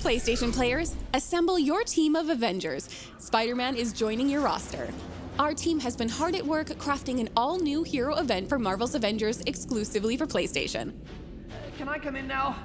PlayStation players, assemble your team of Avengers. Spider-Man is joining your roster. Our team has been hard at work crafting an all-new hero event for Marvel's Avengers exclusively for PlayStation. Can I come in now?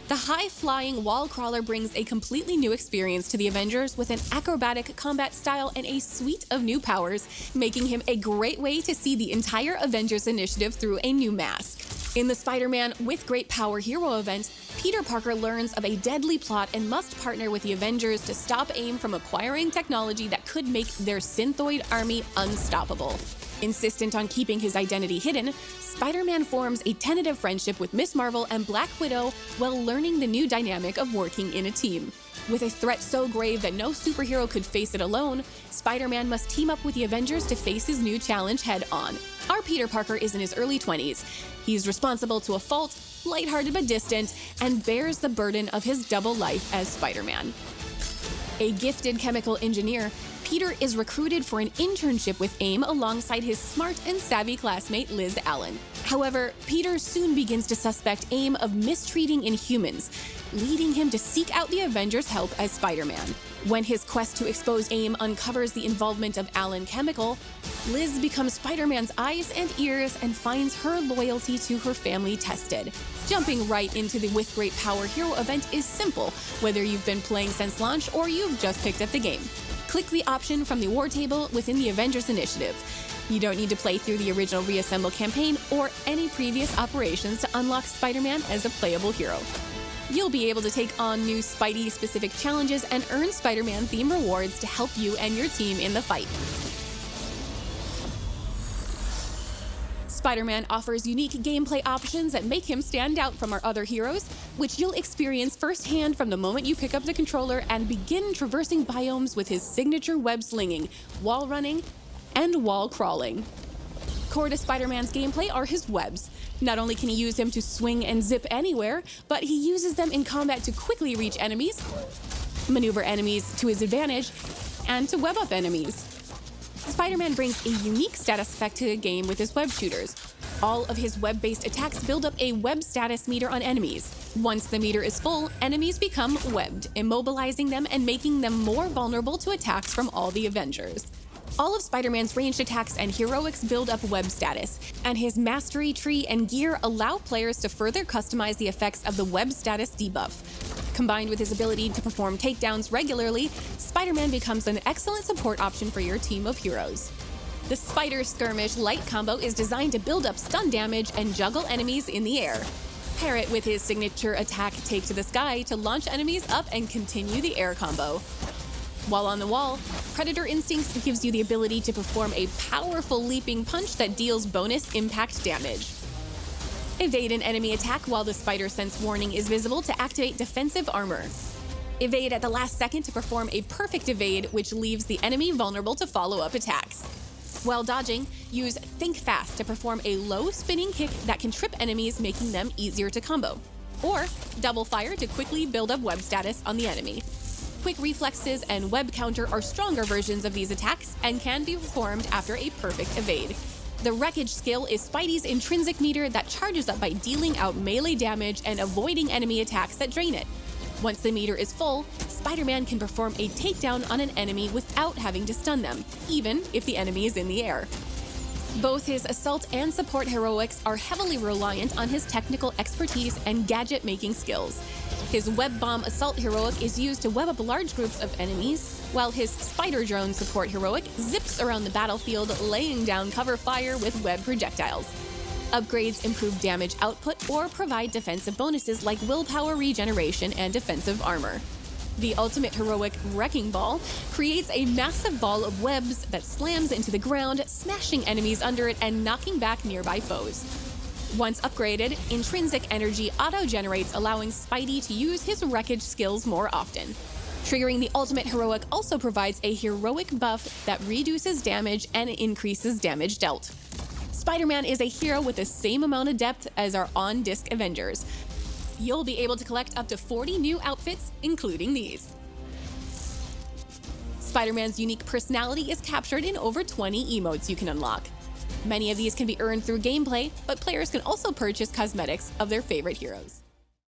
The high-flying wall crawler brings a completely new experience to the Avengers with an acrobatic combat style and a suite of new powers, making him a great way to see the entire Avengers Initiative through a new mask. In the Spider-Man with Great Power Hero event, Peter Parker learns of a deadly plot and must partner with the Avengers to stop AIM from acquiring technology that could make their Synthoid army unstoppable. Insistent on keeping his identity hidden, Spider-Man forms a tentative friendship with Miss Marvel and Black Widow while learning the new dynamic of working in a team. With a threat so grave that no superhero could face it alone, Spider-Man must team up with the Avengers to face his new challenge head-on. Our Peter Parker is in his early 20s. He's responsible to a fault, lighthearted but distant, and bears the burden of his double life as Spider-Man. A gifted chemical engineer, Peter is recruited for an internship with AIM alongside his smart and savvy classmate Liz Allen. However, Peter soon begins to suspect AIM of mistreating Inhumans, leading him to seek out the Avengers' help as Spider-Man. When his quest to expose AIM uncovers the involvement of Allen Chemical, Liz becomes Spider-Man's eyes and ears and finds her loyalty to her family tested. Jumping right into the With Great Power Hero event is simple, whether you've been playing since launch or you've just picked up the game. Click the option from the war table within the Avengers Initiative. You don't need to play through the original Reassemble campaign or any previous operations to unlock Spider-Man as a playable hero. You'll be able to take on new Spidey-specific challenges and earn Spider-Man-themed rewards to help you and your team in the fight. Spider-Man offers unique gameplay options that make him stand out from our other heroes, which you'll experience firsthand from the moment you pick up the controller and begin traversing biomes with his signature web slinging, wall running, and wall crawling. Core to Spider-Man's gameplay are his webs. Not only can he use them to swing and zip anywhere, but he uses them in combat to quickly reach enemies, maneuver enemies to his advantage, and to web up enemies. Spider-Man brings a unique status effect to the game with his web shooters. All of his web-based attacks build up a web status meter on enemies. Once the meter is full, enemies become webbed, immobilizing them and making them more vulnerable to attacks from all the Avengers. All of Spider-Man's ranged attacks and heroics build up web status, and his mastery tree and gear allow players to further customize the effects of the web status debuff. Combined with his ability to perform takedowns regularly, Spider-Man becomes an excellent support option for your team of heroes. The Spider Skirmish light combo is designed to build up stun damage and juggle enemies in the air. Pair it with his signature attack Take to the Sky to launch enemies up and continue the air combo. While on the wall, Predator Instincts gives you the ability to perform a powerful leaping punch that deals bonus impact damage. Evade an enemy attack while the Spider Sense warning is visible to activate defensive armor. Evade at the last second to perform a perfect evade, which leaves the enemy vulnerable to follow-up attacks. While dodging, use Think Fast to perform a low spinning kick that can trip enemies, making them easier to combo. Or Double Fire to quickly build up web status on the enemy. Quick reflexes and web counter are stronger versions of these attacks and can be performed after a perfect evade. The Wreckage skill is Spidey's intrinsic meter that charges up by dealing out melee damage and avoiding enemy attacks that drain it. Once the meter is full, Spider-Man can perform a takedown on an enemy without having to stun them, even if the enemy is in the air. Both his assault and support heroics are heavily reliant on his technical expertise and gadget-making skills. His Web Bomb assault heroic is used to web up large groups of enemies, while his Spider Drone support heroic zips around the battlefield, laying down cover fire with web projectiles. Upgrades improve damage output or provide defensive bonuses like willpower regeneration and defensive armor. The ultimate heroic Wrecking Ball creates a massive ball of webs that slams into the ground, smashing enemies under it and knocking back nearby foes. Once upgraded, Intrinsic Energy auto-generates, allowing Spidey to use his wreckage skills more often. Triggering the ultimate heroic also provides a heroic buff that reduces damage and increases damage dealt. Spider-Man is a hero with the same amount of depth as our on-disc Avengers. You'll be able to collect up to 40 new outfits, including these. Spider-Man's unique personality is captured in over 20 emotes you can unlock. Many of these can be earned through gameplay, but players can also purchase cosmetics of their favorite heroes.